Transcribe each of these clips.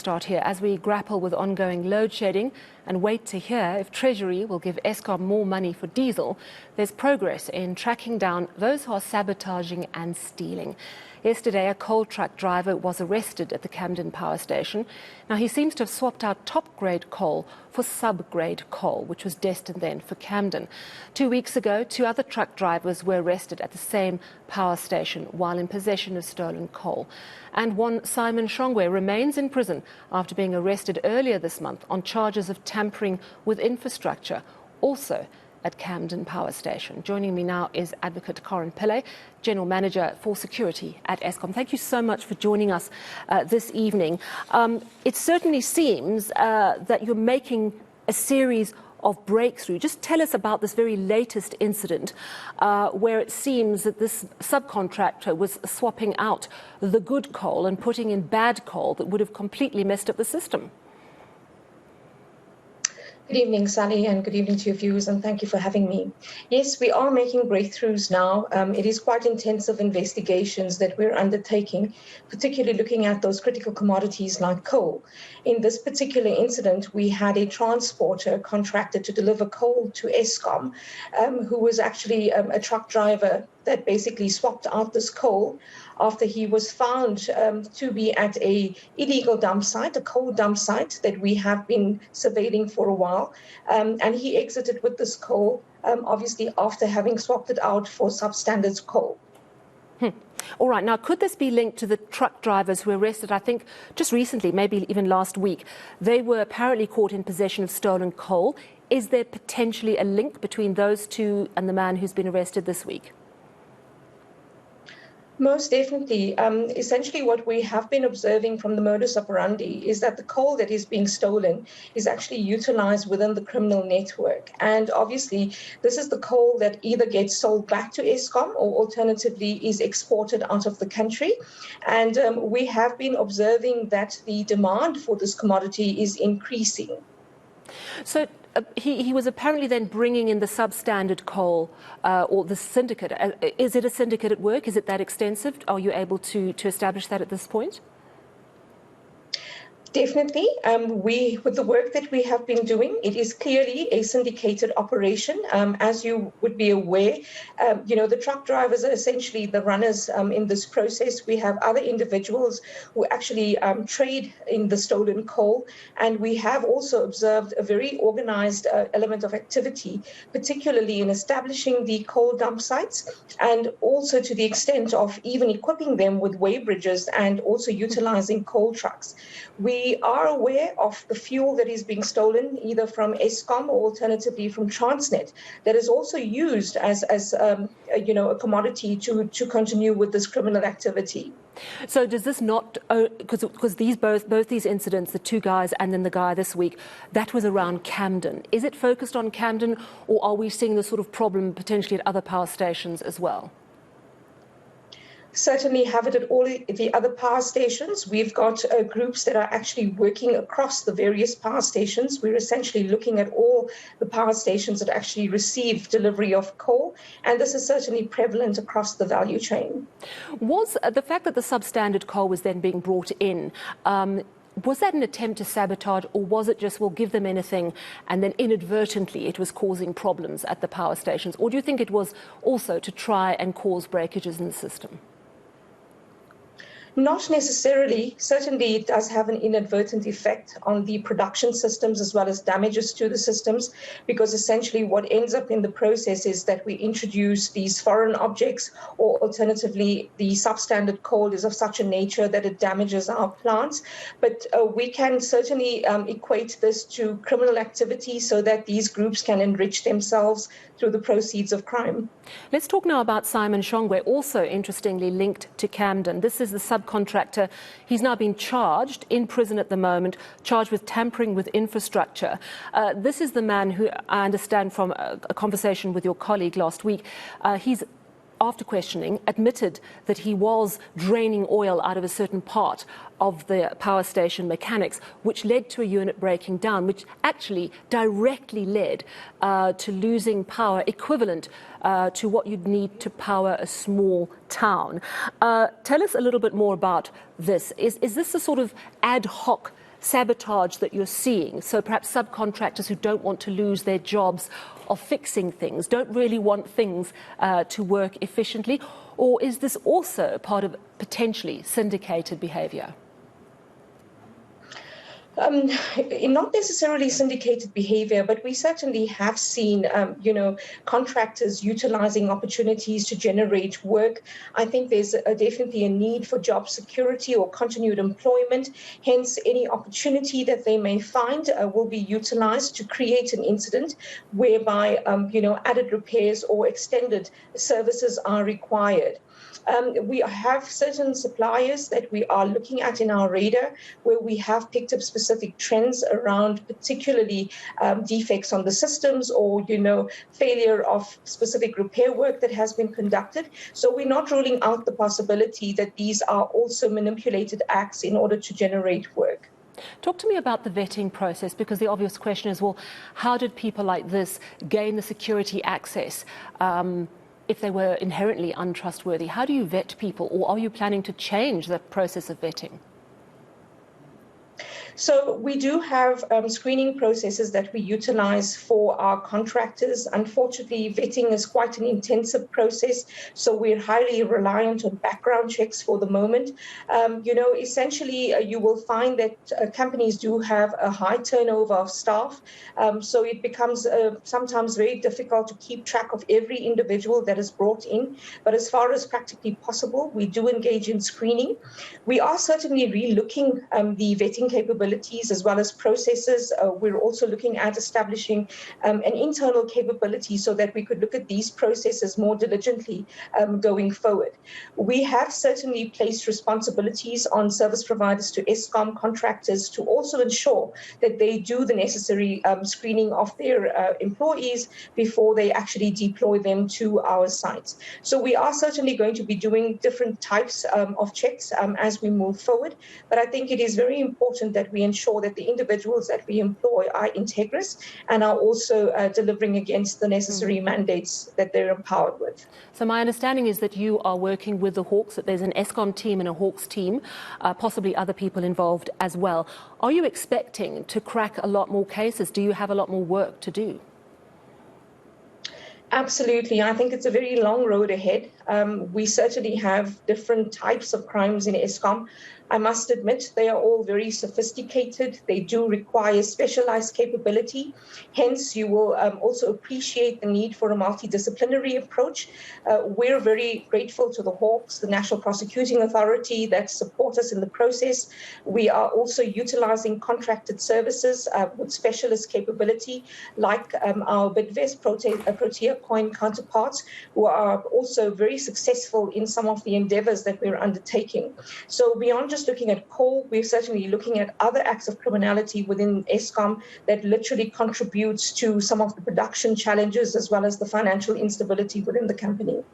start here as we grapple with ongoing load shedding and wait to hear if Treasury will give Eskom more money for diesel. There's progress in tracking down those who are sabotaging and stealing. Yesterday, a coal truck driver was arrested at the Camden power station. Now, he seems to have swapped out top-grade coal for sub-grade coal, which was destined then for Camden. 2 weeks ago, 2 other truck drivers were arrested at the same power station while in possession of stolen coal. And one Simon Shongwe remains in prison after being arrested earlier this month on charges of tampering with infrastructure, also at Camden Power Station. Joining me now is Advocate Pillay, General Manager for Security at Eskom. Thank you so much for joining us this evening. It certainly seems that you're making a series of breakthrough. Just tell us about this very latest incident where it seems that this subcontractor was swapping out the good coal and putting in bad coal that would have completely messed up the system. Good evening, Sally, and good evening to your viewers, and thank you for having me. Yes, we are making breakthroughs now. It is quite intensive investigations that we're undertaking, particularly looking at those critical commodities like coal. In this particular incident, we had a transporter contracted to deliver coal to Eskom, who was actually a truck driver that basically swapped out this coal after he was found to be at a illegal dump site, a coal dump site that we have been surveilling for a while. And he exited with this coal, obviously after having swapped it out for substandard coal. All right. Now, could this be linked to the truck drivers who were arrested, I think, just recently, maybe even last week? They were apparently caught in possession of stolen coal. Is there potentially a link between those two and the man who's been arrested this week? Most definitely. Essentially, what we have been observing from the modus operandi is that the coal that is being stolen is actually utilized within the criminal network. And obviously, this is the coal that either gets sold back to Eskom or alternatively is exported out of the country. And we have been observing that the demand for this commodity is increasing. So he was apparently then bringing in the substandard coal or the syndicate. Is it a syndicate at work? Is it that extensive? Are you able to establish that at this point? Definitely. With the work that we have been doing, it is clearly a syndicated operation. As you would be aware, the truck drivers are essentially the runners in this process. We have other individuals who actually trade in the stolen coal. And we have also observed a very organized element of activity, particularly in establishing the coal dump sites and also to the extent of even equipping them with weigh bridges and also utilizing coal trucks. We are aware of the fuel that is being stolen either from Eskom or alternatively from Transnet that is also used as a commodity to continue with this criminal activity. So does this not, because both these incidents, the 2 guys and then the guy this week, that was around Camden. Is it focused on Camden, or are we seeing this sort of problem potentially at other power stations as well? Certainly have it at all the other power stations. We've got groups that are actually working across the various power stations. We're essentially looking at all the power stations that actually receive delivery of coal, and this is certainly prevalent across the value chain. Was the fact that the substandard coal was then being brought in, was that an attempt to sabotage, or was it just, we'll give them anything, and then inadvertently it was causing problems at the power stations? Or do you think it was also to try and cause breakages in the system? Not necessarily. Certainly, it does have an inadvertent effect on the production systems as well as damages to the systems, because essentially what ends up in the process is that we introduce these foreign objects, or alternatively, the substandard coal is of such a nature that it damages our plants. But we can certainly equate this to criminal activity so that these groups can enrich themselves through the proceeds of crime. Let's talk now about Simon Shongwe, also interestingly linked to Camden. This is the subcontractor. He's now been charged in prison at the moment, charged with tampering with infrastructure. This is the man who, I understand from a conversation with your colleague last week, he's, after questioning, admitted that he was draining oil out of a certain part of the power station mechanics, which led to a unit breaking down, which actually directly led to losing power equivalent to what you'd need to power a small town. Tell us a little bit more about this. Is this a sort of ad hoc sabotage that you're seeing? So perhaps subcontractors who don't want to lose their jobs are fixing things, don't really want things to work efficiently? Or is this also part of potentially syndicated behaviour? Not necessarily syndicated behavior, but we certainly have seen, contractors utilizing opportunities to generate work. I think there's definitely a need for job security or continued employment. Hence, any opportunity that they may find will be utilized to create an incident whereby, added repairs or extended services are required. We have certain suppliers that we are looking at in our radar where we have picked up specific trends around particularly defects on the systems or, failure of specific repair work that has been conducted. So we're not ruling out the possibility that these are also manipulated acts in order to generate work. Talk to me about the vetting process, because the obvious question is, well, how did people like this gain the security access? If they were inherently untrustworthy, how do you vet people, or are you planning to change the process of vetting? So we do have screening processes that we utilize for our contractors. Unfortunately, vetting is quite an intensive process, so we're highly reliant on background checks for the moment. Essentially, you will find that companies do have a high turnover of staff, so it becomes sometimes very difficult to keep track of every individual that is brought in. But as far as practically possible, we do engage in screening. We are certainly re-looking the vetting capabilities as well as processes. We're also looking at establishing an internal capability so that we could look at these processes more diligently going forward. We have certainly placed responsibilities on service providers to Eskom contractors to also ensure that they do the necessary screening of their employees before they actually deploy them to our sites. So we are certainly going to be doing different types of checks as we move forward. But I think it is very important that we ensure that the individuals that we employ are integrous and are also delivering against the necessary mandates that they're empowered with. So my understanding is that you are working with the Hawks, that there's an Eskom team and a Hawks team, possibly other people involved as well. Are you expecting to crack a lot more cases? Do you have a lot more work to do? Absolutely. I think it's a very long road ahead. We certainly have different types of crimes in Eskom. I must admit, they are all very sophisticated. They do require specialized capability. Hence, you will also appreciate the need for a multidisciplinary approach. We're very grateful to the Hawks, the National Prosecuting Authority, that support us in the process. We are also utilizing contracted services with specialist capability, like our Bidvest Protea Coin counterparts, who are also very successful in some of the endeavors that we're undertaking. So beyond just looking at coal, we're certainly looking at other acts of criminality within Eskom that literally contributes to some of the production challenges as well as the financial instability within the company.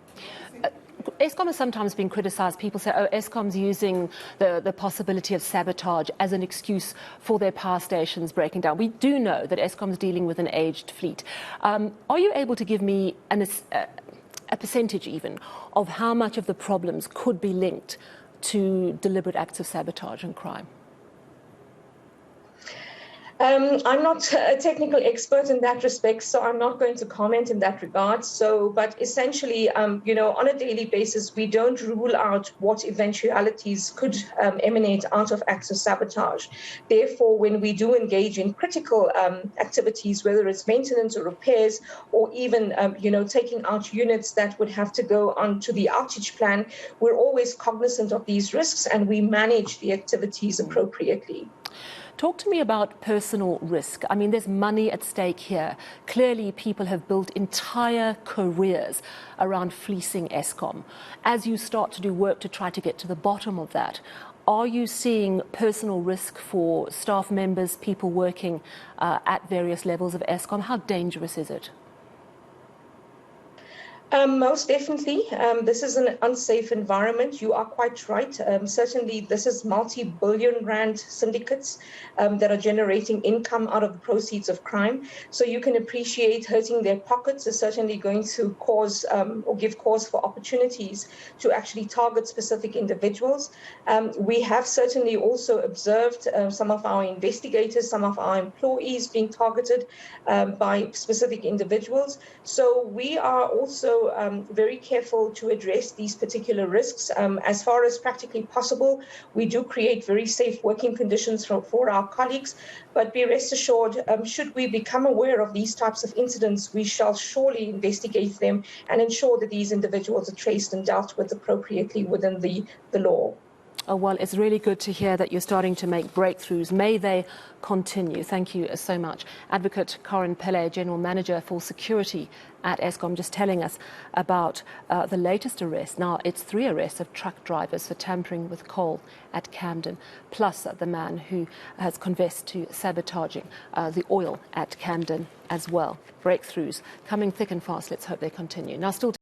Eskom has sometimes been criticised. People say, oh, Eskom's using the possibility of sabotage as an excuse for their power stations breaking down. We do know that Eskom's dealing with an aged fleet. Are you able to give me a percentage even of how much of the problems could be linked to deliberate acts of sabotage and crime? I'm not a technical expert in that respect, so I'm not going to comment in that regard. But essentially, on a daily basis, we don't rule out what eventualities could emanate out of acts of sabotage. Therefore, when we do engage in critical activities, whether it's maintenance or repairs, or even, taking out units that would have to go onto the outage plan, we're always cognizant of these risks and we manage the activities appropriately. Talk to me about personal risk. I mean, there's money at stake here. Clearly, people have built entire careers around fleecing Eskom. As you start to do work to try to get to the bottom of that, are you seeing personal risk for staff members, people working at various levels of Eskom? How dangerous is it? Most definitely. This is an unsafe environment. You are quite right. Certainly, this is multi-billion rand syndicates that are generating income out of the proceeds of crime. So you can appreciate hurting their pockets is certainly going to cause or give cause for opportunities to actually target specific individuals. We have certainly also observed some of our investigators, some of our employees being targeted by specific individuals. So we are also very careful to address these particular risks. As far as practically possible, we do create very safe working conditions for our colleagues, but be rest assured, should we become aware of these types of incidents, we shall surely investigate them and ensure that these individuals are traced and dealt with appropriately within the law. Oh, well, it's really good to hear that you're starting to make breakthroughs. May they continue. Thank you so much. Advocate Pillay, General Manager for Security at Eskom, just telling us about the latest arrest. Now, it's 3 arrests of truck drivers for tampering with coal at Camden, plus the man who has confessed to sabotaging the oil at Camden as well. Breakthroughs coming thick and fast. Let's hope they continue. Now, still